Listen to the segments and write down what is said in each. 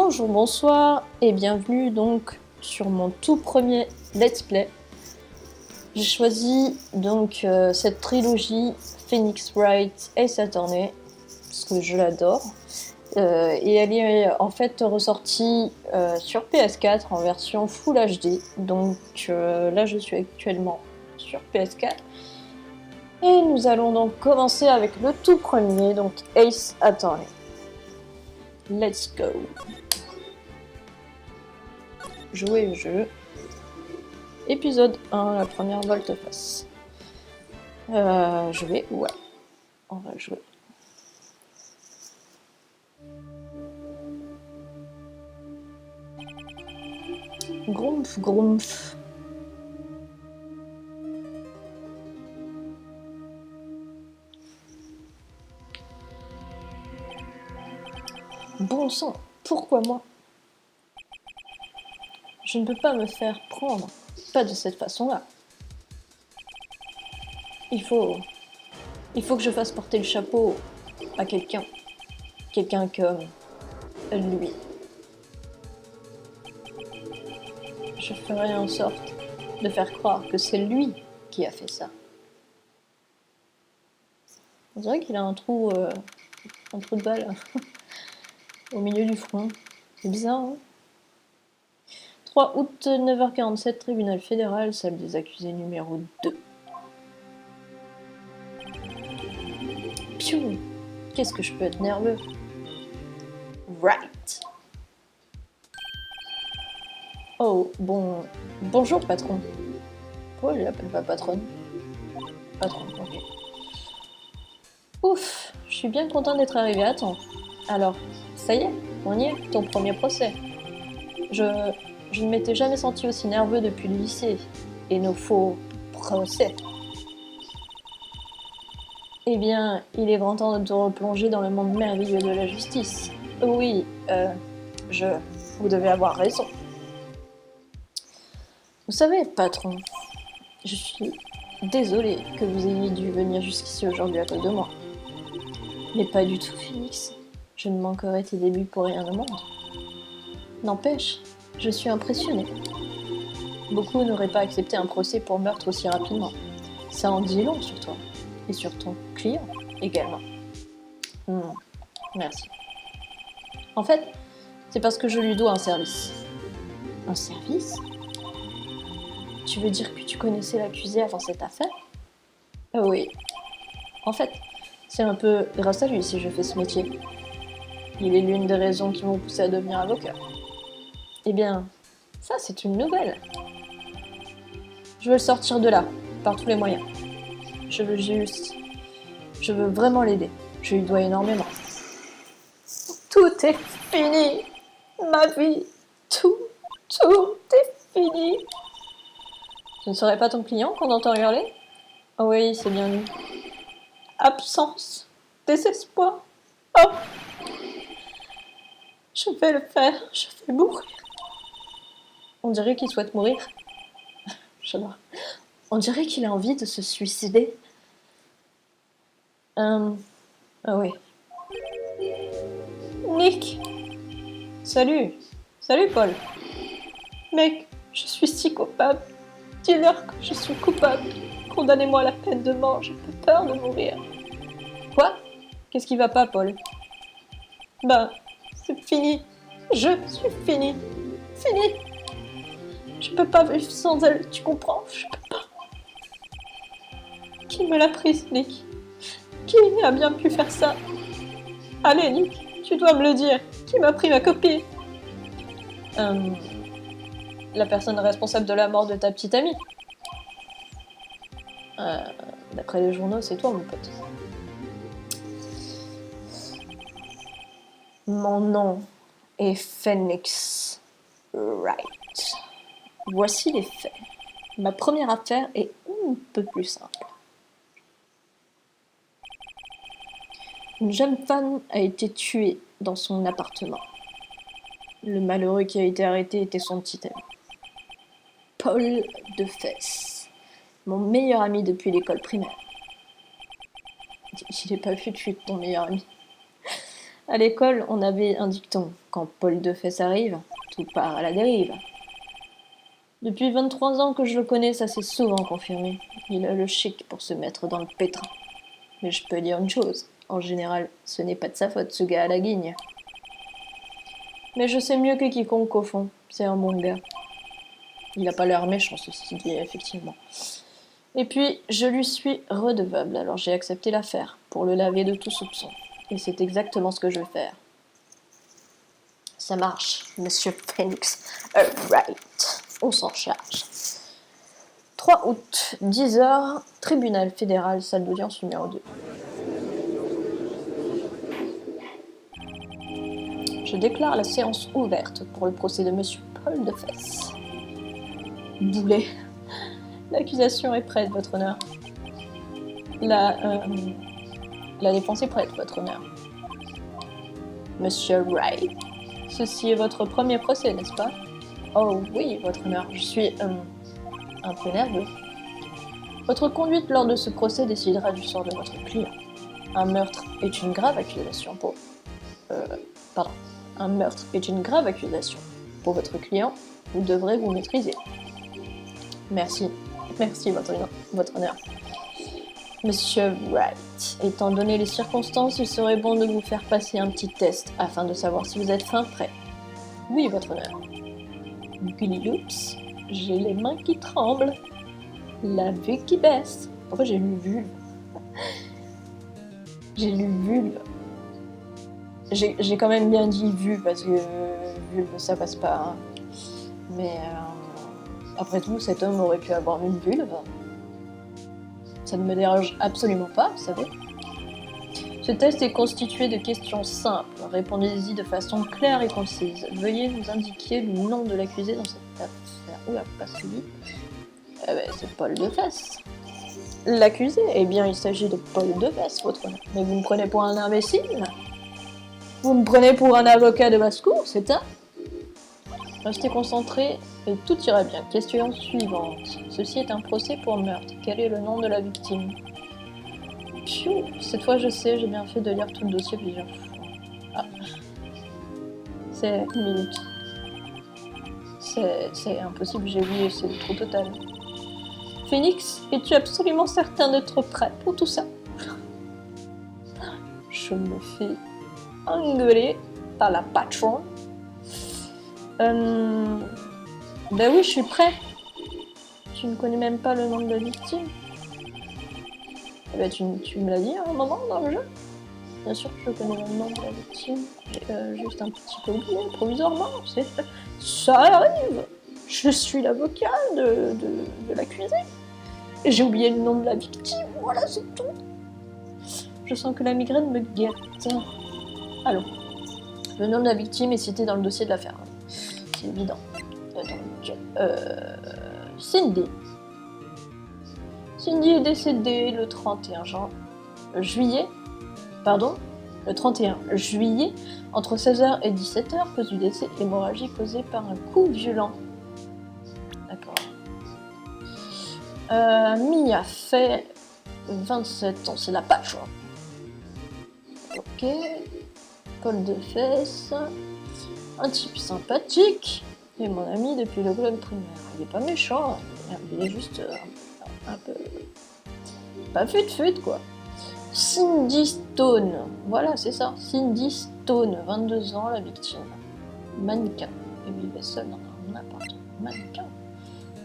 Bonjour, bonsoir et bienvenue donc sur mon tout premier let's play. J'ai choisi donc cette trilogie Phoenix Wright Ace Attorney parce que je l'adore et elle est en fait ressortie sur PS4 en version Full HD. Donc là je suis actuellement sur PS4 et nous allons donc commencer avec le tout premier, donc Ace Attorney. Let's go. Jouer au jeu. Épisode 1, la première volte-face. Jouer, ouais. On va jouer. Grumpf, grumpf. Bon sang, pourquoi moi? Je ne peux pas me faire prendre. Pas de cette façon-là. Il faut que je fasse porter le chapeau à quelqu'un. Quelqu'un comme lui. Je ferai en sorte de faire croire que c'est lui qui a fait ça. On dirait qu'il a un trou de balle au milieu du front. C'est bizarre, hein? 3 août 9h47, tribunal fédéral, salle des accusés numéro 2. Piou! Qu'est-ce que je peux être nerveux? Right! Oh, bonjour patron. Pourquoi je l'appelle pas patronne? Patron, ok. Ouf, je suis bien content d'être arrivé à temps. Alors, ça y est, on y est, ton premier procès. Je ne m'étais jamais senti aussi nerveux depuis le lycée. Et nos faux procès. Eh bien, il est grand temps de te replonger dans le monde merveilleux de la justice. Oui, vous devez avoir raison. Vous savez, patron, je suis désolée que vous ayez dû venir jusqu'ici aujourd'hui à cause de moi. Mais pas du tout, Phoenix. Je ne manquerai tes débuts pour rien au monde. N'empêche, je suis impressionnée. Beaucoup n'auraient pas accepté un procès pour meurtre aussi rapidement. Ça en dit long sur toi. Et sur ton client également. Merci. En fait, c'est parce que je lui dois un service. Un service? Tu veux dire que tu connaissais l'accusé avant cette affaire? Oui. En fait, c'est un peu grâce à lui si je fais ce métier. Il est l'une des raisons qui m'ont poussé à devenir avocat. Eh bien, ça c'est une nouvelle. Je veux le sortir de là, par tous les moyens. Je veux vraiment l'aider. Je lui dois énormément. Tout est fini. Ma vie. Tout est fini. Ce ne serait pas ton client qu'on entend hurler? Oh oui, c'est bien lui. Absence. Désespoir. Oh. Je vais le faire. Je vais mourir. On dirait qu'il souhaite mourir. J'adore. On dirait qu'il a envie de se suicider. Ah oui. Nick. Salut Paul. Mec, je suis si coupable. Dis-leur que je suis coupable. Condamnez-moi à la peine de mort, j'ai peur de mourir. Quoi? Qu'est-ce qui va pas, Paul? Ben, c'est fini. Je suis fini. Fini. Je peux pas vivre sans elle, tu comprends? Je peux pas. Qui me l'a prise, Nick? Qui a bien pu faire ça? Allez, Nick, tu dois me le dire. Qui m'a pris ma copie? La personne responsable de la mort de ta petite amie. D'après les journaux, c'est toi, mon pote. Mon nom est Phoenix Wright. Voici les faits. Ma première affaire est un peu plus simple. Une jeune femme a été tuée dans son appartement. Le malheureux qui a été arrêté était son petit ami. Paul Defesse, mon meilleur ami depuis l'école primaire. Je n'ai pas vu tuer ton meilleur ami. À l'école, on avait un dicton. Quand Paul de Fès arrive, tout part à la dérive. Depuis 23 ans que je le connais, ça s'est souvent confirmé. Il a le chic pour se mettre dans le pétrin. Mais je peux dire une chose, en général, ce n'est pas de sa faute, ce gars à la guigne. Mais je sais mieux que quiconque au fond, c'est un bon gars. Il a pas l'air méchant, ceci dit, effectivement. Et puis, je lui suis redevable, alors j'ai accepté l'affaire, pour le laver de tout soupçon. Et c'est exactement ce que je vais faire. Ça marche, Monsieur Phoenix. Right. On s'en charge. 3 août, 10h, tribunal fédéral, salle d'audience numéro 2. Je déclare la séance ouverte pour le procès de Monsieur Paul de Fès. Boulet. L'accusation est prête, votre honneur. La défense est prête, votre honneur. Monsieur Wright, ceci est votre premier procès, n'est-ce pas? Oh oui, votre honneur, je suis un peu nerveux. Votre conduite lors de ce procès décidera du sort de votre client. Un meurtre est une grave accusation pour... Un meurtre est une grave accusation. Pour votre client, vous devrez vous maîtriser. Merci. Merci, votre honneur. Monsieur Wright, étant donné les circonstances, il serait bon de vous faire passer un petit test afin de savoir si vous êtes fin prêt. Oui, votre honneur. Oups, j'ai les mains qui tremblent. La vue qui baisse. Pourquoi j'ai lu vulve? J'ai lu vulve. J'ai quand même bien dit vue parce que vulve ça passe pas. Hein. Mais après tout, cet homme aurait pu avoir une vulve. Ça ne me dérange absolument pas, vous savez. Ce test est constitué de questions simples. Répondez-y de façon claire et concise. Veuillez nous indiquer le nom de l'accusé dans cette affaire. Oula, pas celui. C'est Paul de Fès. L'accusé? Eh bien, il s'agit de Paul de Fès, votre honneur. Mais vous me prenez pour un imbécile? Vous me prenez pour un avocat de basse-cour, c'est ça? Restez concentrés et tout ira bien. Question suivante. Ceci est un procès pour meurtre. Quel est le nom de la victime? Pfiou, cette fois je sais, j'ai bien fait de lire tout le dossier plusieurs fois. Ah. C'est une minute. C'est impossible, j'ai oublié, c'est le trou total. Phoenix, es-tu absolument certain d'être prêt pour tout ça? Je me fais engueuler par la patronne. Ben oui, je suis prêt. Tu ne connais même pas le nom de la victime? Eh ben, tu me l'as dit à un moment dans le jeu? Bien sûr que je connais le nom de la victime. Juste un petit peu oublié, provisoirement. Ça arrive. Je suis l'avocat de l'accusé. Et j'ai oublié le nom de la victime. Voilà, c'est tout. Je sens que la migraine me guette. Allons. Le nom de la victime est cité dans le dossier de l'affaire. C'est évident. Donc, Cindy. Cindy est décédée le 31 juillet, entre 16h et 17h, cause du décès hémorragique causé par un coup violent. D'accord. Mia fait 27 ans, c'est la patch. Ok. Paul de Fès. Un type sympathique. Et mon ami depuis le club primaire. Il est pas méchant, il est juste un peu... pas fut quoi. Cindy Stone. Voilà, c'est ça. Cindy Stone, 22 ans, la victime. Mannequin. Et vivait seul dans un appartement. Mannequin.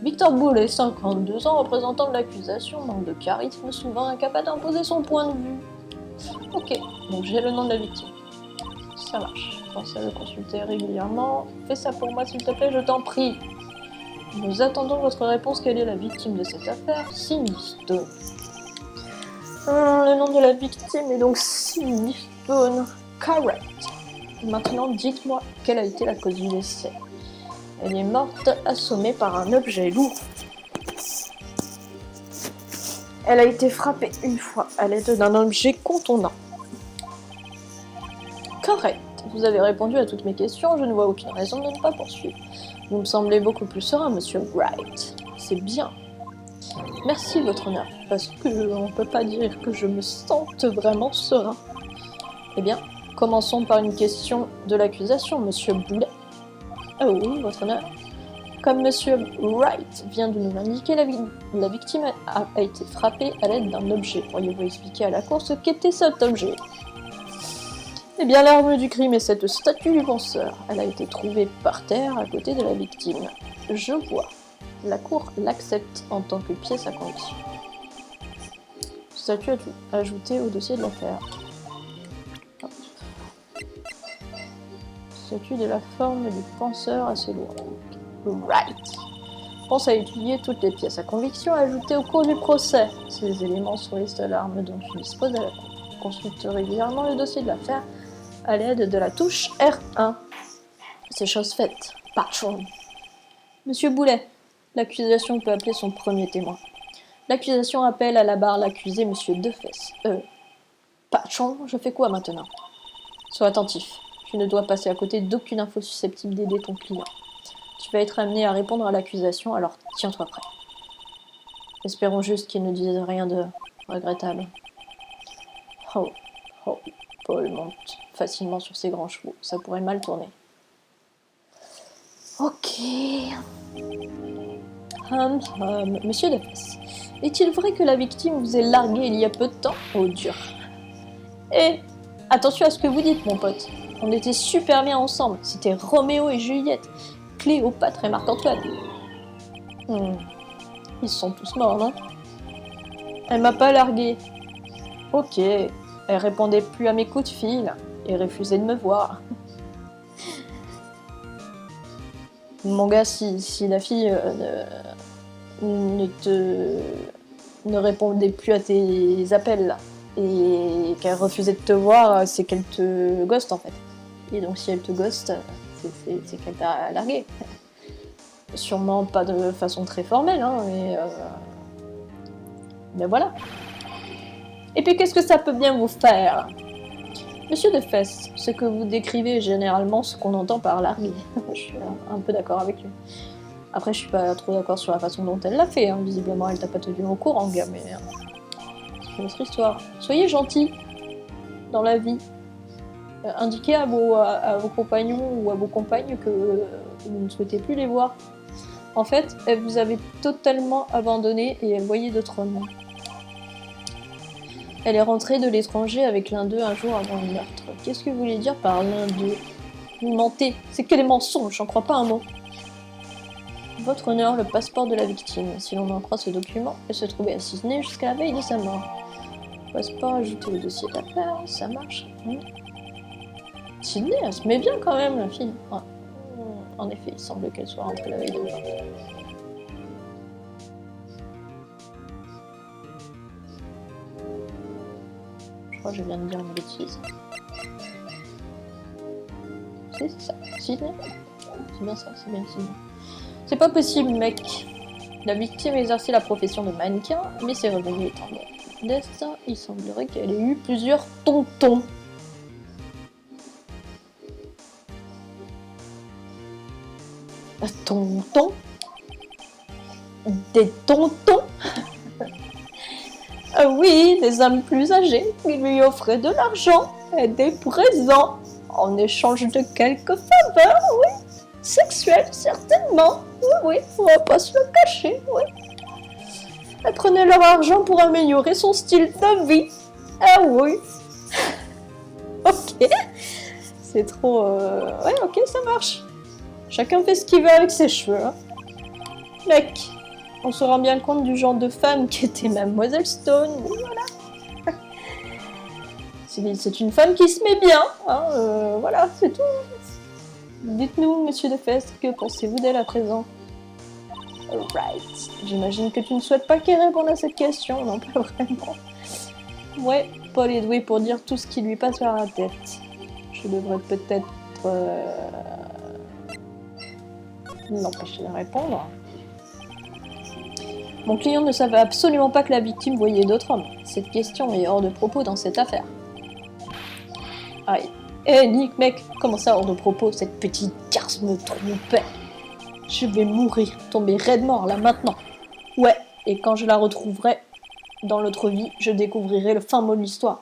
Victor Boulet, 52 ans, représentant de l'accusation, manque de charisme, souvent incapable d'imposer son point de vue. Ok, donc j'ai le nom de la victime. Ça marche. Pensez à le consulter régulièrement. Fais ça pour moi, s'il te plaît, je t'en prie. Nous attendons votre réponse. Quelle est la victime de cette affaire? Cindy Stone. Le nom de la victime est donc Cindy Stone. Correct. Maintenant, dites-moi quelle a été la cause du décès. Elle est morte assommée par un objet lourd. Elle a été frappée une fois à l'aide d'un objet contondant. Correct. Vous avez répondu à toutes mes questions, je ne vois aucune raison de ne pas poursuivre. Vous me semblez beaucoup plus serein, monsieur Wright. C'est bien. Merci, votre honneur, parce que on ne peut pas dire que je me sente vraiment serein. Eh bien, Commençons par une question de l'accusation, monsieur Boulet. Ah oui, votre honneur. Comme monsieur Wright vient de nous l'indiquer, la victime a été frappée à l'aide d'un objet. Pourriez-vous expliquer à la cour ce qu'était cet objet? Eh bien, l'arme du crime est cette statue du penseur. Elle a été trouvée par terre à côté de la victime. Je vois. La cour l'accepte en tant que pièce à conviction. Statue ajoutée au dossier de l'affaire. Statue de la forme du penseur assez lourde. Right. Pense à étudier toutes les pièces à conviction ajoutées au cours du procès. Ces éléments sont les seules armes dont tu disposes à la cour. Consulte régulièrement le dossier de l'affaire à l'aide de la touche R1. C'est chose faite. Patron. Monsieur Boulet, l'accusation peut appeler son premier témoin. L'accusation appelle à la barre l'accusé Monsieur Defesse. Patron, je fais quoi maintenant? Sois attentif. Tu ne dois passer à côté d'aucune info susceptible d'aider ton client. Tu vas être amené à répondre à l'accusation, alors tiens-toi prêt. Espérons juste qu'il ne dise rien de regrettable. Oh, Paul monte facilement sur ses grands chevaux. Ça pourrait mal tourner. Ok. Monsieur Defesse, est-il vrai que la victime vous ait largué il y a peu de temps? Oh, dur. Et attention à ce que vous dites, mon pote. On était super bien ensemble. C'était Roméo et Juliette, Cléopâtre et Marc-Antoine. Ils sont tous morts, non? Elle m'a pas largué. Ok. Elle répondait plus à mes coups de fil et refusait de me voir. Mon gars, si la fille ne répondait plus à tes appels là, et qu'elle refusait de te voir, c'est qu'elle te ghost en fait. Et donc si elle te ghost, c'est qu'elle t'a largué. Sûrement pas de façon très formelle, hein, mais voilà. Et puis qu'est-ce que ça peut bien vous faire? Monsieur Defesse, ce que vous décrivez est généralement ce qu'on entend par larguer. Je suis un peu d'accord avec lui. Après, je suis pas trop d'accord sur la façon dont elle l'a fait. Hein. Visiblement, elle t'a pas tenu au courant, gars, mais c'est une autre histoire. Soyez gentils dans la vie. Indiquez à vos compagnons ou à vos compagnes que vous ne souhaitez plus les voir. En fait, elle vous avait totalement abandonné et elle voyait d'autres hommes. Elle est rentrée de l'étranger avec l'un d'eux un jour avant le meurtre. Qu'est-ce que vous voulez dire par l'un d'eux? Vous mentez, c'est que des mensonges, j'en crois pas un mot. Votre honneur, le passeport de la victime. Si l'on en croit ce document, elle se trouvait à Sydney jusqu'à la veille de sa mort. Passeport ajouté au dossier d'affaires, ça marche. Sydney, elle se met bien quand même, la fille. Ouais. En effet, il semble qu'elle soit rentrée la veille de mort. Je crois que je viens de dire une bêtise. C'est ça, Sydney? C'est bien ça, c'est bien Sydney. C'est pas possible, mec. La victime exerçait la profession de mannequin, mais ses revenus étant modestes, il semblerait qu'elle ait eu plusieurs tontons. Tontons? Des tontons? Oui, des hommes plus âgés qui lui offraient de l'argent et des présents en échange de quelques faveurs, oui. Sexuelles, certainement. Oui, on va pas se le cacher, oui. Elle prenait leur argent pour améliorer son style de vie. Ah oui. Ok. C'est trop... Ouais, ok, ça marche. Chacun fait ce qu'il veut avec ses cheveux. Hein. Mec, on se rend bien compte du genre de femme qu'était Mademoiselle Stone. Voilà. C'est une femme qui se met bien. Hein, voilà, c'est tout. Dites-nous, monsieur Defesse, que pensez-vous d'elle à présent? Right. J'imagine que tu ne souhaites pas qu'elle réponde à cette question, non pas vraiment. Ouais, Paul est doué pour dire tout ce qui lui passe par la tête. Je devrais peut-être l'empêcher de répondre. Mon client ne savait absolument pas que la victime voyait d'autres hommes. Cette question est hors de propos dans cette affaire. Aïe. Nick, mec, comment ça hors de propos? Cette petite garce me trompait. Je vais mourir, tomber raide mort là maintenant. Ouais, et quand je la retrouverai dans l'autre vie, je découvrirai le fin mot de l'histoire.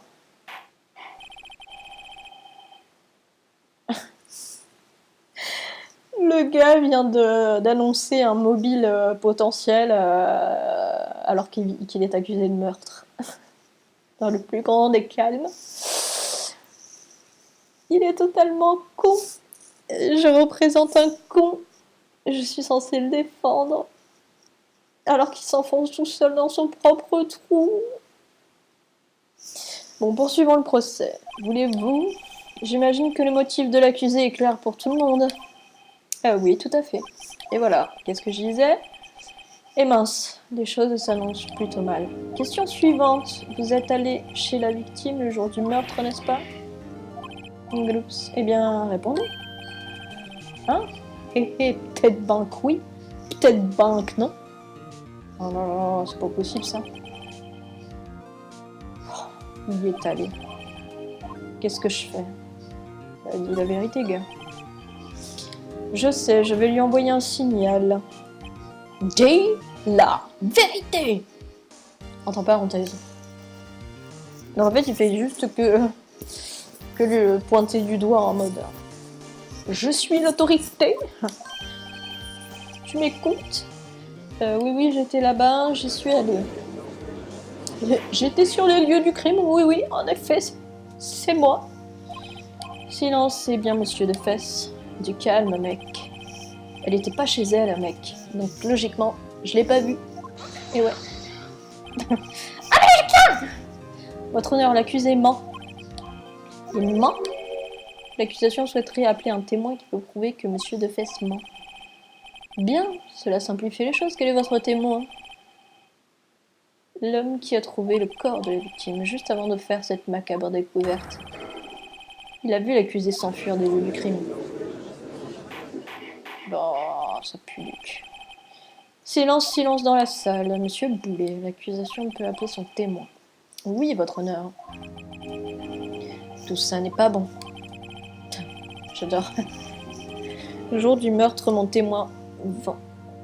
le gars vient d'annoncer un mobile potentiel alors qu'il est accusé de meurtre. Dans le plus grand des calmes. Il est totalement con. Je représente un con. Je suis censée le défendre. Alors qu'il s'enfonce tout seul dans son propre trou. Bon, poursuivons le procès. Voulez-vous? J'imagine que le motif de l'accusé est clair pour tout le monde. Ah oui, tout à fait. Et voilà, qu'est-ce que je disais? Et mince, les choses s'annoncent plutôt mal. Question suivante. Vous êtes allé chez la victime le jour du meurtre, n'est-ce pas? Gloups. Eh bien, répondez. Hein? Peut-être ben que oui, peut-être ben que non. Oh là là, c'est pas possible ça. Oh, il est allé. Qu'est-ce que je fais? Bah, dis la vérité, gars. Je sais, je vais lui envoyer un signal. Dis la vérité! Entre parenthèses. Non, en fait, il fait juste que le pointer du doigt en mode je suis l'autorité. Tu m'écoutes? Oui, j'étais là-bas, j'y suis allée. J'étais sur les lieux du crime, oui, en effet, c'est moi. Silence, c'est bien, monsieur de Fès. Du calme, mec. Elle était pas chez elle, mec. Donc, logiquement, je l'ai pas vue. Et ouais. Américain! Votre honneur, l'accusé ment. Il ment? L'accusation souhaiterait appeler un témoin qui peut prouver que monsieur de Fès ment. Bien, cela simplifie les choses. Quel est votre témoin? L'homme qui a trouvé le corps de la victime juste avant de faire cette macabre découverte. Il a vu l'accusé s'enfuir des lieux du crime. Bon, ça pue le cul. Silence dans la salle. Monsieur Boulet, l'accusation peut appeler son témoin. Oui, votre honneur. Tout ça n'est pas bon. J'adore. Le jour du meurtre, mon témoin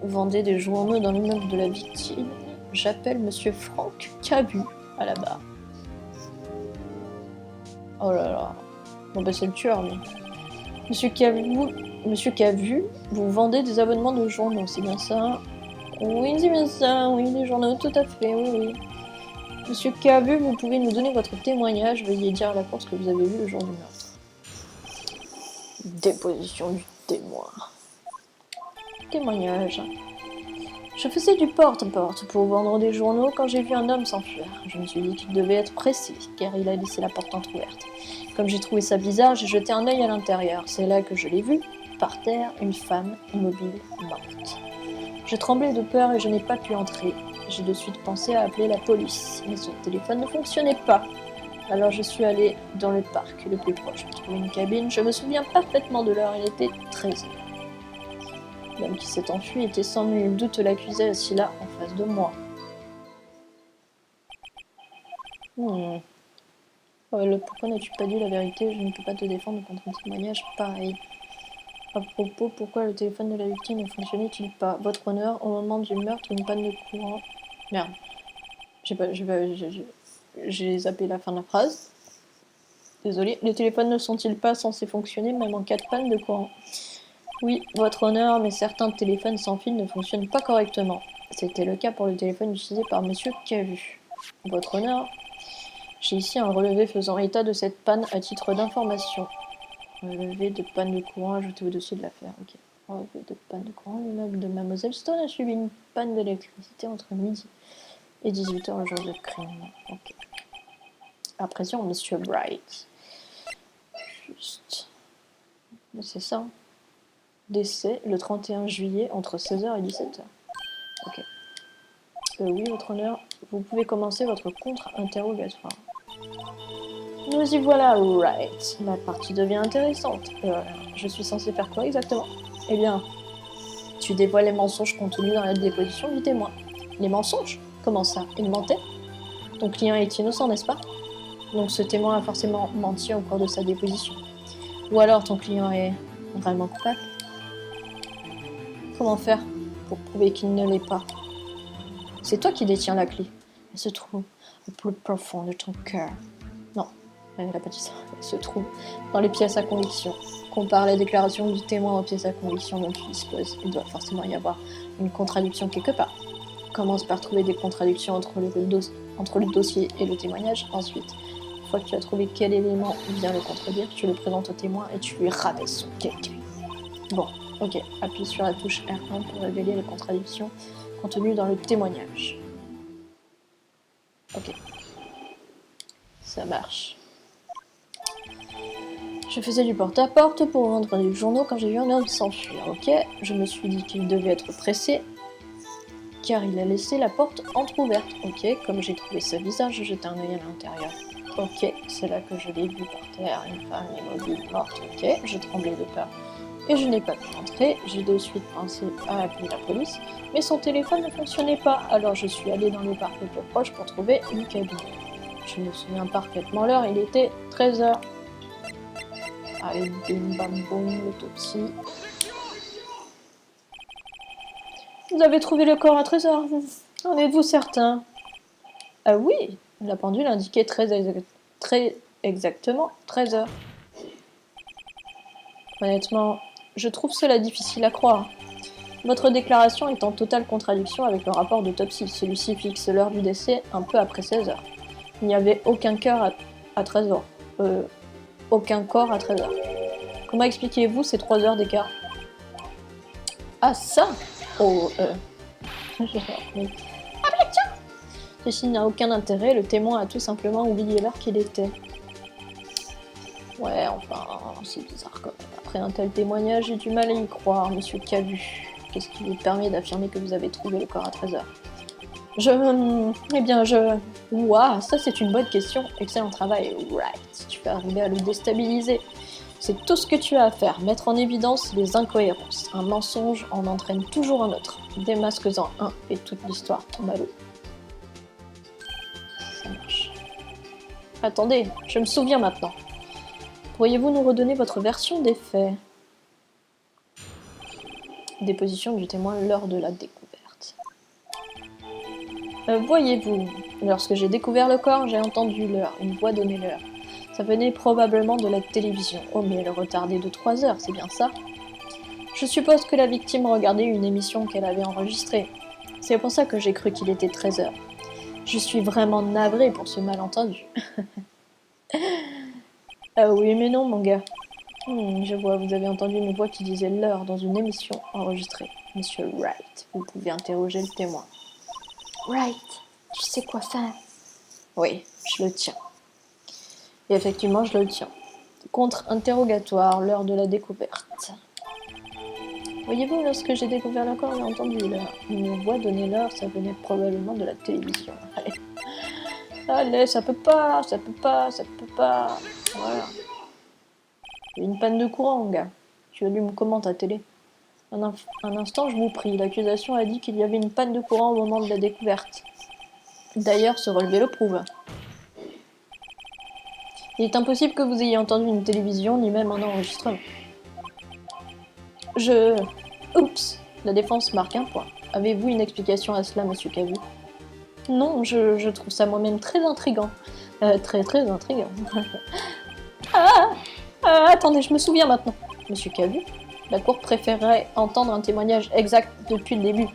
vendait des journaux dans l'immeuble de la victime. J'appelle monsieur Franck Cabu à la barre. Oh là là. Bon bah c'est le tueur, lui. Monsieur Cabu, vous vendez des abonnements de journaux, c'est bien ça? Oui, c'est bien ça, oui, des journaux, tout à fait, oui. Monsieur Cabu, vous pouvez nous donner votre témoignage, veuillez dire à la cour ce que vous avez vu le jour du meurtre. Déposition du témoin. Témoignage. Je faisais du porte-à-porte pour vendre des journaux quand j'ai vu un homme s'enfuir. Je me suis dit qu'il devait être pressé, car il a laissé la porte entrouverte. Comme j'ai trouvé ça bizarre, j'ai jeté un œil à l'intérieur. C'est là que je l'ai vu, par terre, une femme immobile, morte. Je tremblais de peur et je n'ai pas pu entrer. J'ai de suite pensé à appeler la police, mais son téléphone ne fonctionnait pas. Alors je suis allée dans le parc le plus proche pour trouver une cabine. Je me souviens parfaitement de l'heure, il était 13h. L'homme qui s'est enfui était sans nul doute l'accusé assis là, en face de moi. Pourquoi n'as-tu pas dit la vérité? Je ne peux pas te défendre contre un témoignage pareil. À propos, pourquoi le téléphone de la victime ne fonctionnait-il pas? Votre honneur, au moment du meurtre, une panne de courant... Merde. J'ai zappé la fin de la phrase. Désolé. Les téléphones ne sont-ils pas censés fonctionner même en cas de panne de courant? Oui, votre honneur, mais certains téléphones sans fil ne fonctionnent pas correctement. C'était le cas pour le téléphone utilisé par monsieur Cavu. Votre honneur, j'ai ici un relevé faisant état de cette panne à titre d'information. Relevé de panne de courant ajouté au dossier de l'affaire. Ok. Relevé de panne de courant, l'immeuble de Mademoiselle Stone a subi une panne d'électricité entre midi et 18h le jour du crime. Ok. À présent, monsieur Bright. Juste. Mais c'est ça. Décès le 31 juillet entre 16h et 17h. Ok. Oui, votre honneur, vous pouvez commencer votre contre-interrogatoire. Nous y voilà, right. La partie devient intéressante. Je suis censé faire quoi exactement? Eh bien, tu dévoiles les mensonges contenus dans la déposition du témoin. Les mensonges? Comment ça? Il mentait? Ton client est innocent, n'est-ce pas? Donc ce témoin a forcément menti au cours de sa déposition. Ou alors ton client est vraiment coupable? Comment faire pour prouver qu'il ne l'est pas? C'est toi qui détiens la clé. Elle se trouve au plus profond de ton cœur. Non, Elle n'a pas dit ça. Se trouve dans les pièces à conviction. Compare la déclaration du témoin aux pièces à conviction dont tu disposes. Il doit forcément y avoir une contradiction quelque part. Commence par trouver des contradictions entre le dossier et le témoignage. Ensuite, une fois que tu as trouvé quel élément vient le contredire, tu le présentes au témoin et tu lui rabaisses son cake. Bon, ok. Appuie sur la touche R1 pour révéler les contradictions contenues dans le témoignage. Ok. Ça marche. Je faisais du porte-à-porte pour vendre des journaux quand j'ai vu un homme s'enfuir. Ok. Je me suis dit qu'il devait être pressé car il a laissé la porte entrouverte. Ok. Comme j'ai trouvé ce visage, j'ai jeté un œil à l'intérieur. Ok. C'est là que je l'ai vu par terre, une femme immobile morte. Ok. Je tremblais de peur. Et je n'ai pas pu entrer, j'ai de suite pensé à appeler la police, mais son téléphone ne fonctionnait pas, alors je suis allée dans le parc le plus proche pour trouver une cabine. Je me souviens parfaitement l'heure, il était 13h. Allez, bim bam boum, l'autopsie. Vous avez trouvé le corps à 13h, en êtes-vous certain? Ah oui, la pendule indiquait très exactement 13h. Honnêtement, je trouve cela difficile à croire. Votre déclaration est en totale contradiction avec le rapport d'autopsie. Celui-ci fixe l'heure du décès un peu après 16h. Il n'y avait aucun cœur à 13h. Aucun corps à 13h. Comment expliquez-vous ces 3 heures d'écart? Ah ça. Oh, Ceci n'a aucun intérêt, le témoin a tout simplement oublié l'heure qu'il était. Ouais, enfin, c'est bizarre quand même. Après un tel témoignage, j'ai du mal à y croire, monsieur Cabu. Qu'est-ce qui vous permet d'affirmer que vous avez trouvé le corps à 13h? Ouah, ça c'est une bonne question. Excellent travail, right. Tu vas arriver à le déstabiliser. C'est tout ce que tu as à faire, mettre en évidence les incohérences. Un mensonge en entraîne toujours un autre. Démasques-en un et toute l'histoire tombe à l'eau. Ça marche. Attendez, je me souviens maintenant. Pourriez-vous nous redonner votre version des faits? Déposition du témoin lors de la découverte. Voyez-vous, lorsque j'ai découvert le corps, j'ai entendu l'heure, une voix donner l'heure. Ça venait probablement de la télévision. Oh, mais elle retardait de 3 heures, c'est bien ça? Je suppose que la victime regardait une émission qu'elle avait enregistrée. C'est pour ça que j'ai cru qu'il était 13h. Je suis vraiment navrée pour ce malentendu. Ah oui, mais non, mon gars. Je vois, vous avez entendu une voix qui disait l'heure dans une émission enregistrée. Monsieur Wright, vous pouvez interroger le témoin. Wright, tu sais quoi faire? Oui, je le tiens. Et effectivement, je le tiens. Contre-interrogatoire, l'heure de la découverte. Voyez-vous, lorsque j'ai découvert le corps, j'ai entendu l'heure. Une voix donner l'heure, ça venait probablement de la télévision. Allez. Allez, ça peut pas. Voilà. Il y a une panne de courant, gars. Tu allumes comment ta télé? Un instant, je vous prie. L'accusation a dit qu'il y avait une panne de courant au moment de la découverte. D'ailleurs, ce relevé le prouve. Il est impossible que vous ayez entendu une télévision, ni même un enregistrement. Oups! La défense marque un point. Avez-vous une explication à cela, monsieur Cavu? Non, je trouve ça moi-même très intriguant. Très intriguant. Attendez, je me souviens maintenant. Monsieur Cavu, la cour préférerait entendre un témoignage exact depuis le début.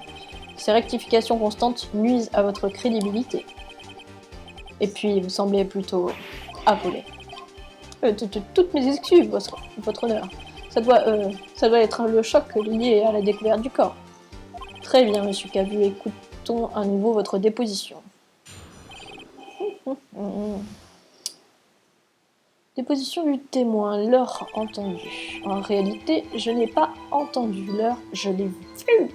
Ces rectifications constantes nuisent à votre crédibilité. Et puis, vous semblez plutôt affolé. Toutes mes excuses, votre honneur. Ça doit être le choc lié à la découverte du corps. Très bien, monsieur Cavu, écoutons à nouveau votre déposition. Déposition du témoin, l'heure entendue. En réalité, je n'ai pas entendu l'heure, je l'ai vue.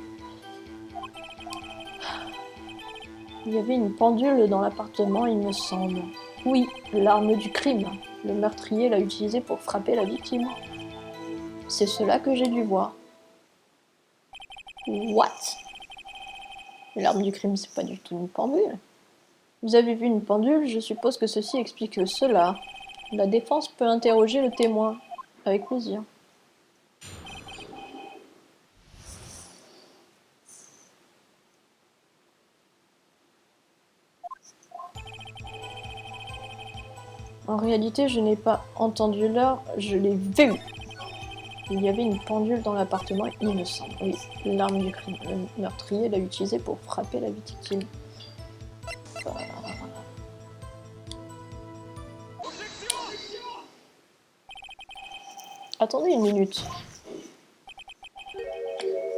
Il y avait une pendule dans l'appartement, il me semble. Oui, l'arme du crime. Le meurtrier l'a utilisée pour frapper la victime. C'est cela que j'ai dû voir. What? L'arme du crime, c'est pas du tout une pendule. Vous avez vu une pendule, je suppose que ceci explique cela. La défense peut interroger le témoin. Avec plaisir. En réalité, je n'ai pas entendu l'heure, je l'ai vue. Il y avait une pendule dans l'appartement, il me semble. Oui, l'arme du crime. Le meurtrier l'a utilisée pour frapper la victime. Attendez une minute.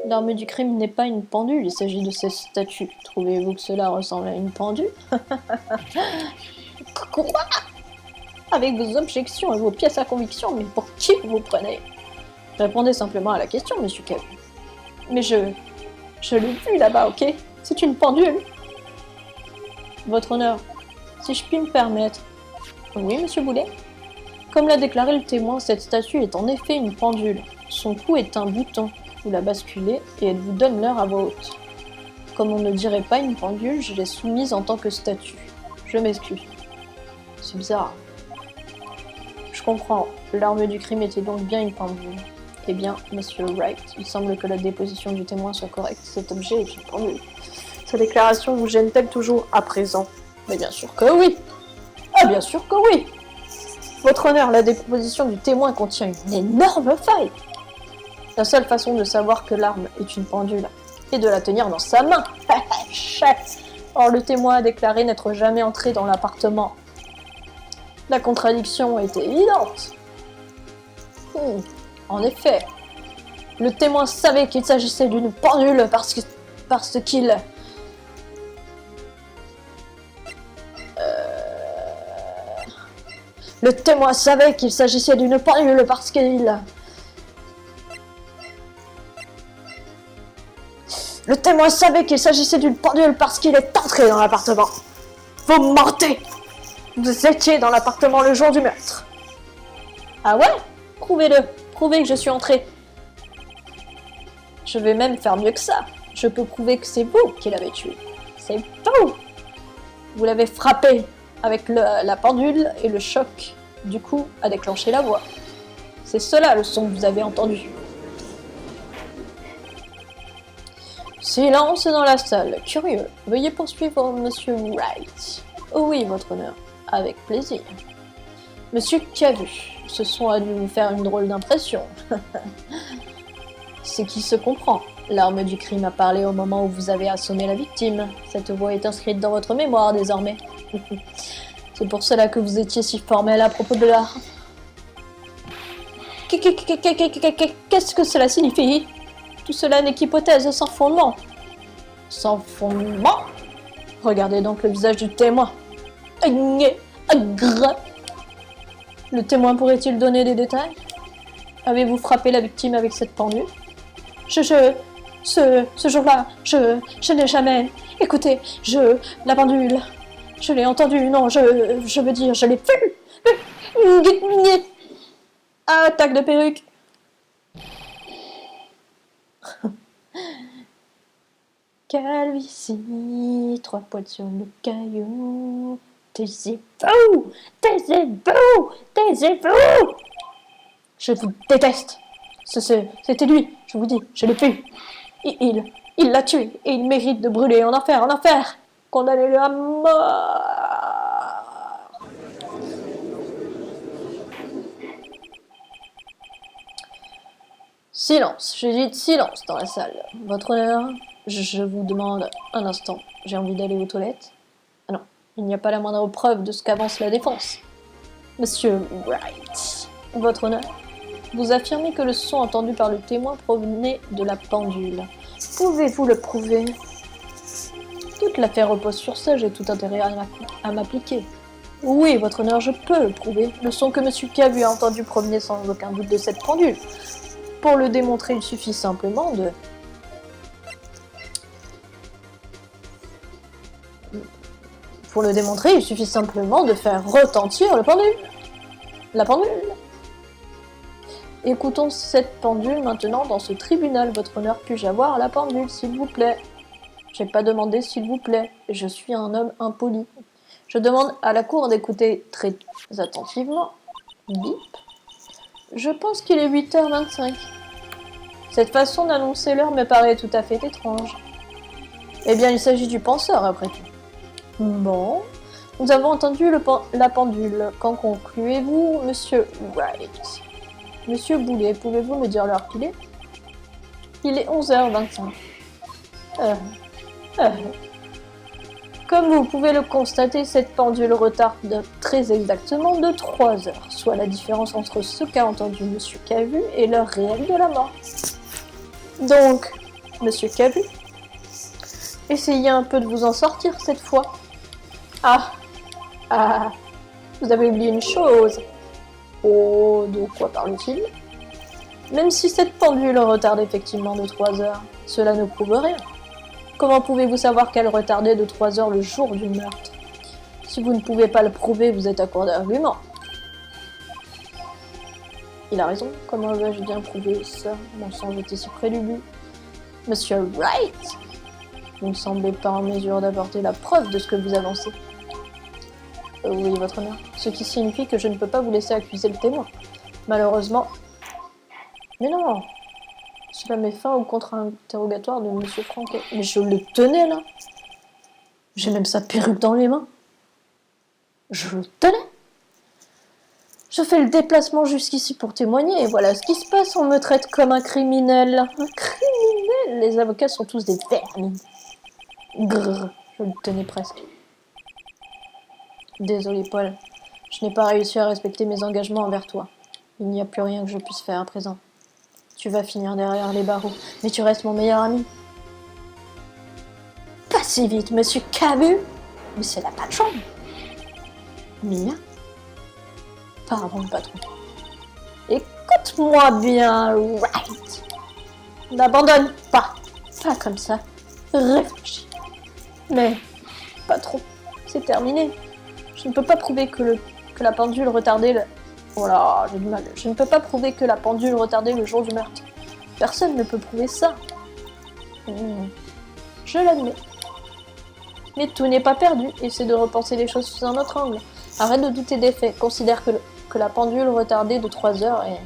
L'arme du crime n'est pas une pendule, il s'agit de cette statue. Trouvez-vous que cela ressemble à une pendule? Quoi? Avec vos objections et vos pièces à conviction, mais pour qui vous vous prenez? Répondez simplement à la question, monsieur Cabu. Mais je l'ai vu là-bas, ok? C'est une pendule. Votre honneur, si je puis me permettre. Oui, monsieur Boulet? Comme l'a déclaré le témoin, cette statue est en effet une pendule. Son cou est un bouton. Vous la basculez et elle vous donne l'heure à voix haute. Comme on ne dirait pas une pendule, je l'ai soumise en tant que statue. Je m'excuse. C'est bizarre. Je comprends. L'arme du crime était donc bien une pendule. Eh bien, monsieur Wright, il semble que la déposition du témoin soit correcte. Cet objet est une pendule. Sa déclaration vous gêne-t-elle toujours à présent? Mais bien sûr que oui. Ah, bien sûr que oui. Votre honneur, la déposition du témoin contient une énorme faille. La seule façon de savoir que l'arme est une pendule est de la tenir dans sa main. Or, le témoin a déclaré n'être jamais entré dans l'appartement. La contradiction était évidente. En effet, le témoin savait qu'il s'agissait d'une pendule parce qu'il... Le témoin savait qu'il s'agissait d'une pendule parce qu'il... Le témoin savait qu'il s'agissait d'une pendule parce qu'il est entré dans l'appartement. Vous mentez! Vous étiez dans l'appartement le jour du meurtre. Ah ouais? Prouvez-le. Prouvez que je suis entré. Je vais même faire mieux que ça. Je peux prouver que c'est vous qui l'avez tué. C'est vous! Vous l'avez frappé avec la pendule et le choc, du coup, a déclenché la voix. C'est cela le son que vous avez entendu. Silence dans la salle. Curieux. Veuillez poursuivre, monsieur Wright. Oh oui, votre honneur. Avec plaisir. Monsieur Cavu, ce son a dû vous faire une drôle d'impression. Ce qui se comprend. L'arme du crime a parlé au moment où vous avez assommé la victime. Cette voix est inscrite dans votre mémoire désormais. C'est pour cela que vous étiez si formel à propos de l'arme. Qu'est-ce que cela signifie? Tout cela n'est qu'hypothèse sans fondement. Sans fondement? Regardez donc le visage du témoin. Le témoin pourrait-il donner des détails? Avez-vous frappé la victime avec cette pendule? Ce jour-là, je n'ai jamais... Écoutez, la pendule, je l'ai entendue, non, je veux dire, je l'ai vue. Attaque de perruque. Calvitie, 3 poils sur le caillou. Taisez-vous! Taisez-vous! Taisez-vous! Je vous déteste. C'était lui, je vous dis, je l'ai pu. Il l'a tué et il mérite de brûler en enfer, en enfer. Condamnez-le à mort. Silence, j'ai dit silence dans la salle. Votre honneur, je vous demande un instant. J'ai envie d'aller aux toilettes. Ah non, il n'y a pas la moindre preuve de ce qu'avance la défense. Monsieur Wright, votre honneur, vous affirmez que le son entendu par le témoin provenait de la pendule. Pouvez-vous le prouver? Toute l'affaire repose sur ça, j'ai tout intérêt à m'appliquer. Oui, votre honneur, je peux le prouver. Le son que monsieur Cavu a entendu provenait sans aucun doute de cette pendule. Pour le démontrer, il suffit simplement de... Pour le démontrer, il suffit simplement de faire retentir le pendule. La pendule. Écoutons cette pendule maintenant dans ce tribunal. Votre honneur, puis-je avoir la pendule, s'il vous plaît? J'ai pas demandé s'il vous plaît. Je suis un homme impoli. Je demande à la cour d'écouter très attentivement. Bip. Je pense qu'il est 8h25. Cette façon d'annoncer l'heure me paraît tout à fait étrange. Eh bien, il s'agit du penseur, après tout. Bon, Nous avons entendu la pendule. Qu'en concluez-vous, monsieur Wright? Monsieur Boulet, pouvez-vous me dire l'heure qu'il est? Il est 11h25. Comme vous pouvez le constater, cette pendule retarde très exactement de 3 heures, soit la différence entre ce qu'a entendu monsieur Cavu et l'heure réelle de la mort. Donc, monsieur Cavu, essayez un peu de vous en sortir cette fois. Ah, vous avez oublié une chose. Oh, de quoi parle-t-il? Même si cette pendule retarde effectivement de 3 heures, cela ne prouve rien. Comment pouvez-vous savoir qu'elle retardait de 3 heures le jour du meurtre? Si vous ne pouvez pas le prouver, vous êtes à court d'arguments. Il a raison, comment vais-je bien prouver ça? Mon sang était si près du but. Monsieur Wright, vous ne semblez pas en mesure d'apporter la preuve de ce que vous avancez. Oui, votre honneur. Ce qui signifie que je ne peux pas vous laisser accuser le témoin. Malheureusement... Mais non! Cela met fin au contre-interrogatoire de monsieur Franco. Mais je le tenais, là! J'ai même sa perruque dans les mains. Je le tenais! Je fais le déplacement jusqu'ici pour témoigner, et voilà ce qui se passe, on me traite comme un criminel. Un criminel? Les avocats sont tous des vermines. Grrr, je le tenais presque. Désolé, Paul. Je n'ai pas réussi à respecter mes engagements envers toi. Il n'y a plus rien que je puisse faire à présent. Tu vas finir derrière les barreaux, mais tu restes mon meilleur ami. Pas si vite, monsieur Cabu. Mais c'est la patronne. Mia? Pardon, patron. Écoute-moi bien, Wright. N'abandonne pas. Pas comme ça. Réfléchis. Mais, patron, c'est terminé. Je ne peux pas prouver que la pendule retardait le... Oh là, j'ai du mal. Je ne peux pas prouver que la pendule retardait le jour du meurtre. Personne ne peut prouver ça. Je l'admets. Mais tout n'est pas perdu. Essaie de repenser les choses sous un autre angle. Arrête de douter des faits. Considère que la pendule retardait de 3 heures et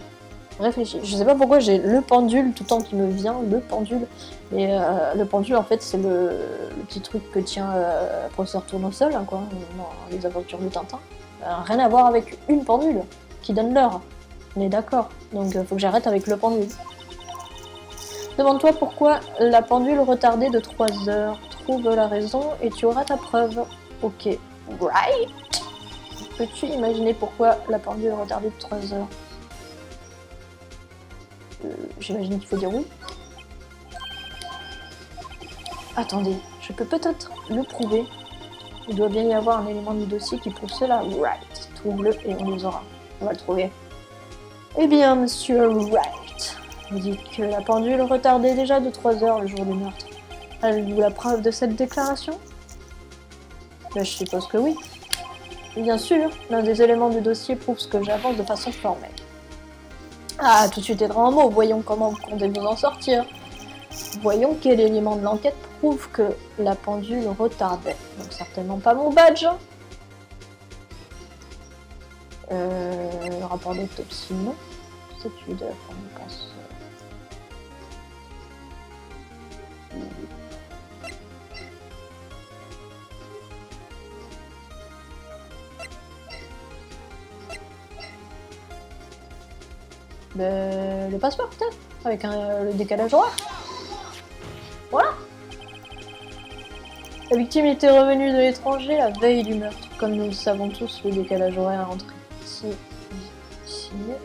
réfléchis. Je sais pas pourquoi j'ai le pendule tout le temps qui me vient, le pendule. Et le pendule, en fait, c'est le petit truc que tient professeur Tournesol, hein, quoi, dans les aventures de Tintin. Rien à voir avec une pendule qui donne l'heure. On est d'accord. Donc faut que j'arrête avec le pendule. Demande-toi pourquoi la pendule retardait de 3 heures. Trouve la raison et tu auras ta preuve. Ok. Right? Peux-tu imaginer pourquoi la pendule retardait de 3 heures? J'imagine qu'il faut dire oui. Attendez, je peux peut-être le prouver. Il doit bien y avoir un élément du dossier qui prouve cela. Right. Trouve-le et on les aura. On va le trouver. Eh bien, monsieur Wright, vous dites que la pendule retardait déjà de 3 heures le jour du meurtre. Avez-vous la preuve de cette déclaration? Ben, je suppose que oui. Bien sûr, l'un des éléments du dossier prouve ce que j'avance de façon formelle. Ah, tout de suite aidera en mots, voyons comment vous comptez vous en sortir. Voyons quel élément de l'enquête prouve que la pendule retardait. Donc certainement pas mon badge. Rapport d'autopsie, non. Statut de la forme de cancer. Le passeport peut-être, avec le décalage horaire. Voilà. La victime était revenue de l'étranger la veille du meurtre. Comme nous le savons tous, le décalage horaire entre ici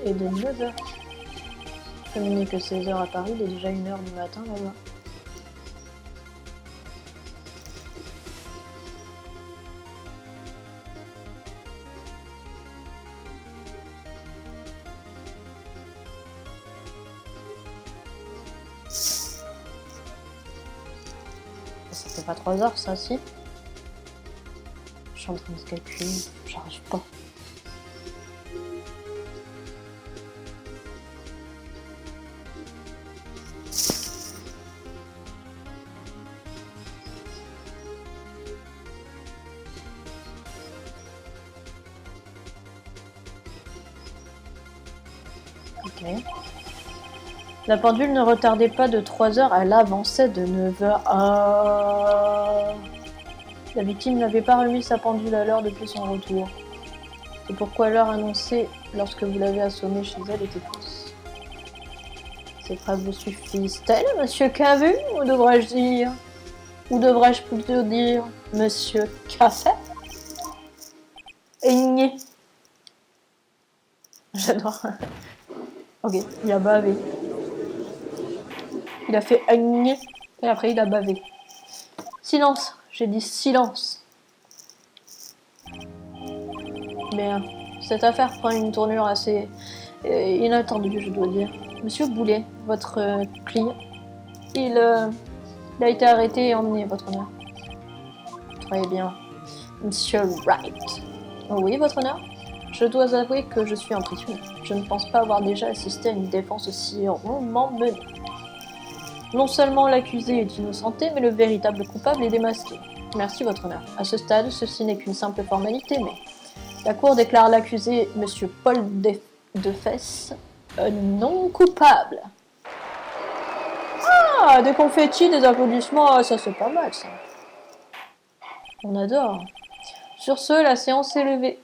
est de 9h. Comme il n'est que 16h à Paris, il est déjà 1h du matin là-bas. Ça fait pas 3 heures ça, si? Je suis en train de calculer, j'arrive pas. Ok. La pendule ne retardait pas de 3 heures, elle avançait de 9h. La victime n'avait pas remis sa pendule à l'heure depuis son retour. C'est pourquoi l'heure annoncée lorsque vous l'avez assommée chez elle était fausse. Ces preuves vous suffisent-elles, monsieur Cavu, ou devrais-je dire... Ou devrais-je plutôt dire monsieur Cassette? Aigné. J'adore. Ok, il a bavé. Il a fait aigné, et après il a bavé. Silence, j'ai dit silence. Mais cette affaire prend une tournure assez inattendue, je dois dire. Monsieur Boulet, votre client, il a été arrêté et emmené, votre honneur. Très bien. Monsieur Wright. Oh oui, votre honneur? Je dois avouer que je suis impressionné. Je ne pense pas avoir déjà assisté à une défense aussi rondement menée. Non seulement l'accusé est innocenté, mais le véritable coupable est démasqué. Merci, votre honneur. À ce stade, ceci n'est qu'une simple formalité, mais... La cour déclare l'accusé, monsieur Paul Defesse, non coupable. Ah, des confettis, des applaudissements, ça c'est pas mal, ça. On adore. Sur ce, la séance est levée.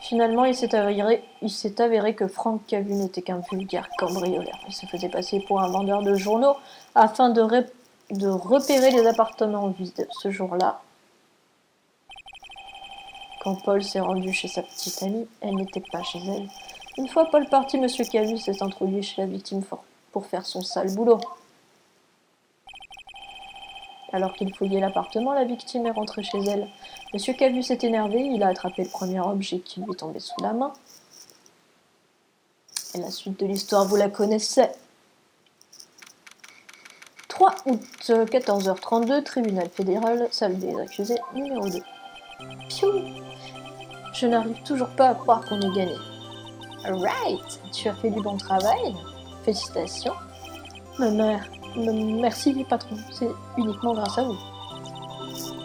Finalement, il s'est avéré que Frank Cavu n'était qu'un vulgaire cambrioleur. Il se faisait passer pour un vendeur de journaux afin de repérer les appartements vides. Ce jour-là, quand Paul s'est rendu chez sa petite amie, elle n'était pas chez elle. Une fois Paul parti, M. Cavu s'est introduit chez la victime pour faire son sale boulot. Alors qu'il fouillait l'appartement, la victime est rentrée chez elle. M. Cavu s'est énervé, il a attrapé le premier objet qui lui est tombé sous la main. Et la suite de l'histoire, vous la connaissez. 3 août, 14h32, tribunal fédéral, salle des accusés, numéro 2. Piou! Je n'arrive toujours pas à croire qu'on ait gagné. Alright, tu as fait du bon travail. Félicitations. Ma mère, merci patron, c'est uniquement grâce à vous.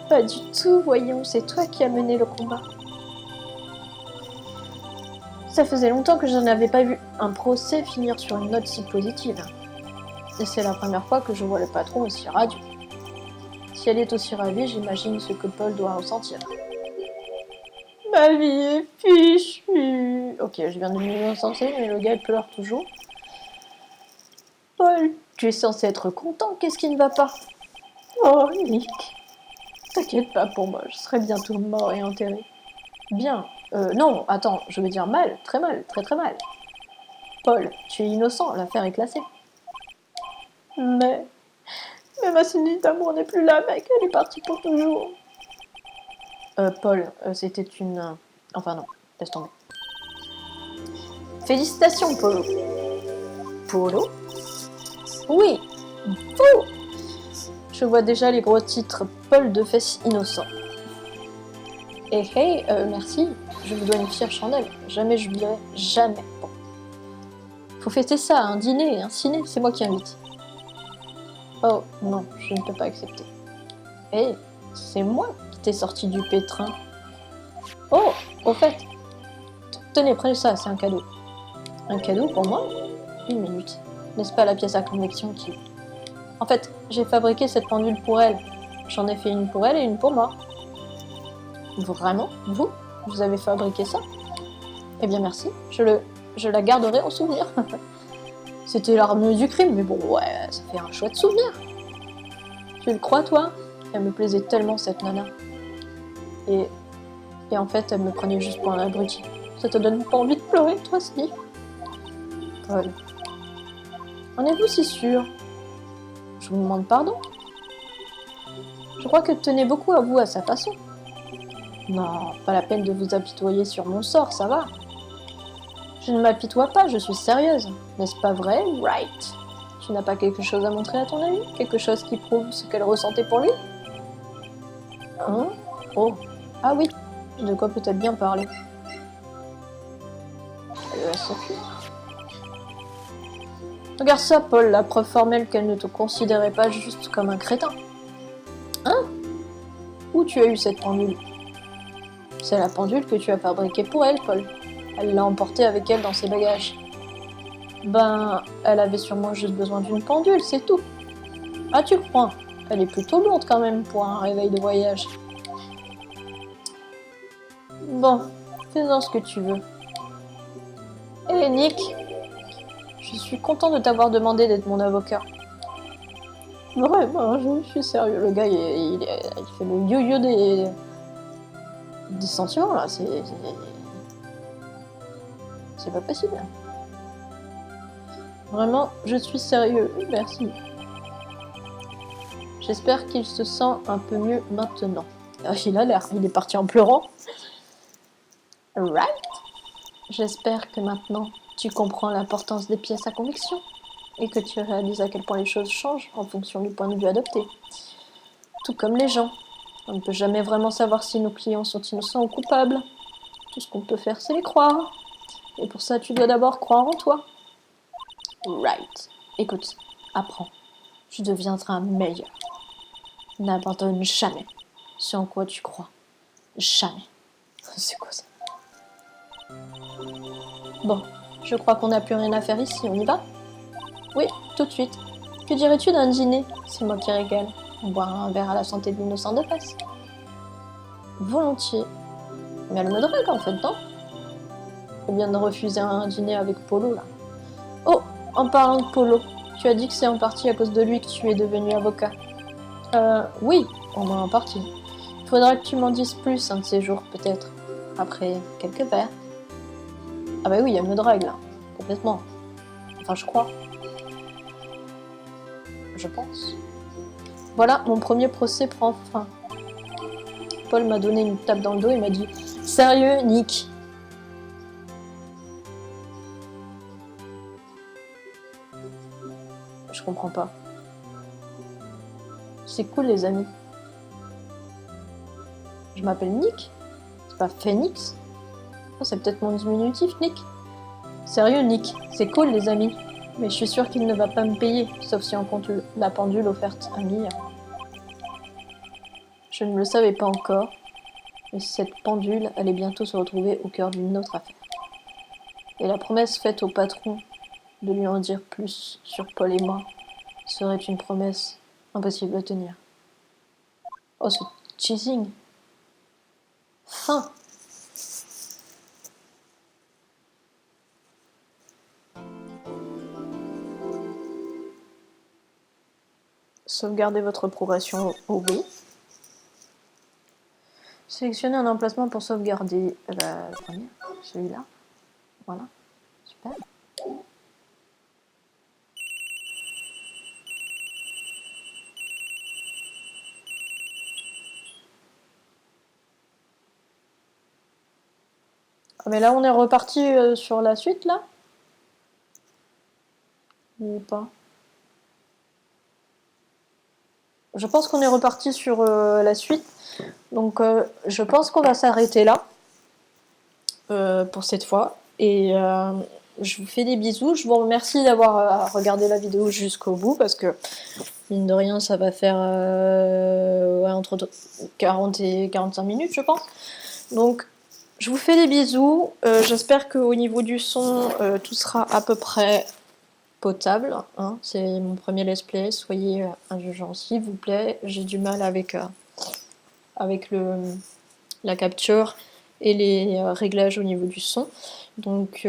Pas du tout, voyons, c'est toi qui as mené le combat. Ça faisait longtemps que je n'avais pas vu un procès finir sur une note si positive. Et c'est la première fois que je vois le patron aussi radieux. Si elle est aussi ravie, j'imagine ce que Paul doit ressentir. Ma vie est fichue. Ok, je viens de me sentir, mais le gars il pleure toujours. Paul, tu es censé être content, qu'est-ce qui ne va pas? Oh, Nick. T'inquiète pas pour moi, je serai bientôt mort et enterré. Bien. Non, attends, je veux dire mal, très très mal. Paul, tu es innocent, l'affaire est classée. Mais ma cellule d'amour n'est plus là, mec, elle est partie pour toujours. Paul, c'était une... Enfin non, laisse tomber. Félicitations, Polo. Polo? Oui, vous. Je vois déjà les gros titres Paul Defesse innocent. Et hey, merci, je vous dois une fière chandelle. Jamais j'oublierai, jamais. Bon. Faut fêter ça, un dîner, un ciné, c'est moi qui invite. Oh, non, je ne peux pas accepter. Hey, c'est moi qui t'ai sorti du pétrin. Oh, au fait, tenez, prenez ça, c'est un cadeau. Un cadeau pour moi? Une minute. N'est-ce pas la pièce à convection qui... En fait, j'ai fabriqué cette pendule pour elle. J'en ai fait une pour elle et une pour moi. Vraiment? Vous avez fabriqué ça? Eh bien merci, je la garderai en souvenir. C'était l'arme du crime, mais bon, ouais, ça fait un chouette souvenir. Tu le crois, toi? Elle me plaisait tellement, cette nana. Et en fait, elle me prenait juste pour un abruti. Ça te donne pas envie de pleurer, toi, Steve? Paul. En êtes-vous si sûr? Je vous demande pardon? Je crois que tenez beaucoup à vous à sa façon. Non, pas la peine de vous apitoyer sur mon sort, ça va. Je ne m'apitoie pas, je suis sérieuse. N'est-ce pas vrai, Wright? Tu n'as pas quelque chose à montrer à ton ami? Quelque chose qui prouve ce qu'elle ressentait pour lui? Hein? Oh, ah oui, de quoi peut-elle bien parler? Elle s'occupe. Regarde ça, Paul, la preuve formelle qu'elle ne te considérait pas juste comme un crétin. Hein? Où tu as eu cette pendule? C'est la pendule que tu as fabriquée pour elle, Paul. Elle l'a emportée avec elle dans ses bagages. Ben, elle avait sûrement juste besoin d'une pendule, c'est tout. Ah, tu crois? Elle est plutôt lourde quand même pour un réveil de voyage. Bon, fais-en ce que tu veux. Hé, Nick, je suis content de t'avoir demandé d'être mon avocat. Vraiment, je suis sérieux. Le gars, il fait le yo-yo des sentiments, là. C'est pas possible. Vraiment, je suis sérieux. Merci. J'espère qu'il se sent un peu mieux maintenant. Ah, il a l'air. Il est parti en pleurant. Right? J'espère que maintenant, tu comprends l'importance des pièces à conviction et que tu réalises à quel point les choses changent en fonction du point de vue adopté. Tout comme les gens. On ne peut jamais vraiment savoir si nos clients sont innocents ou coupables. Tout ce qu'on peut faire, c'est les croire. Et pour ça, tu dois d'abord croire en toi. Right. Écoute, apprends. Tu deviendras meilleur. N'abandonne jamais ce en quoi tu crois. Jamais. C'est quoi ça? Bon, je crois qu'on n'a plus rien à faire ici, on y va? Oui, tout de suite. Que dirais-tu d'un dîner? C'est moi qui régale. On boira un verre à la santé de l'innocent de face. Volontiers. Mais elle me drague en fait, non? Elle vient de refuser un dîner avec Polo, là. Oh, en parlant de Polo, tu as dit que c'est en partie à cause de lui que tu es devenu avocat. Oui, au moins en partie. Il faudra que tu m'en dises plus un de ces jours, peut-être. Après quelques verres. Ah bah oui, elle me drague, là. Complètement. Enfin, je crois. Je pense. Voilà, mon premier procès prend fin. Paul m'a donné une tape dans le dos et m'a dit « Sérieux, Nick ?» Je comprends pas. C'est cool, les amis. Je m'appelle Nick. C'est pas Phoenix. Oh, c'est peut-être mon diminutif, Nick. Sérieux, Nick. C'est cool, les amis. Mais je suis sûre qu'il ne va pas me payer, sauf si on compte la pendule offerte à Mia. Je ne le savais pas encore, mais cette pendule allait bientôt se retrouver au cœur d'une autre affaire. Et la promesse faite au patron de lui en dire plus sur Paul et moi serait une promesse impossible à tenir. Oh, ce cheesing. Fin. Sauvegardez votre progression au oui. Sélectionnez un emplacement pour sauvegarder le premier, celui-là. Voilà, super. Ah, mais là, on est reparti sur la suite, là? Ou pas? Je pense qu'on est reparti sur la suite. Donc, je pense qu'on va s'arrêter là pour cette fois. Et je vous fais des bisous. Je vous remercie d'avoir regardé la vidéo jusqu'au bout parce que, mine de rien, ça va faire ouais, entre 40 et 45 minutes, je pense. Donc, je vous fais des bisous. J'espère qu'au niveau du son, tout sera à peu près potable. Hein. C'est mon premier let's play. Soyez indulgents, s'il vous plaît. J'ai du mal avec la capture et les réglages au niveau du son. Donc,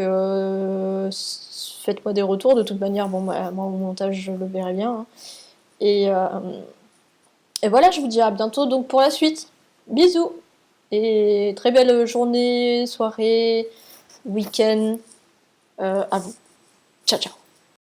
faites-moi des retours. De toute manière, bon, moi, au montage, je le verrai bien. Hein. Et voilà, je vous dis à bientôt donc pour la suite. Bisous! Et très belle journée, soirée, week-end à vous. Ciao, ciao!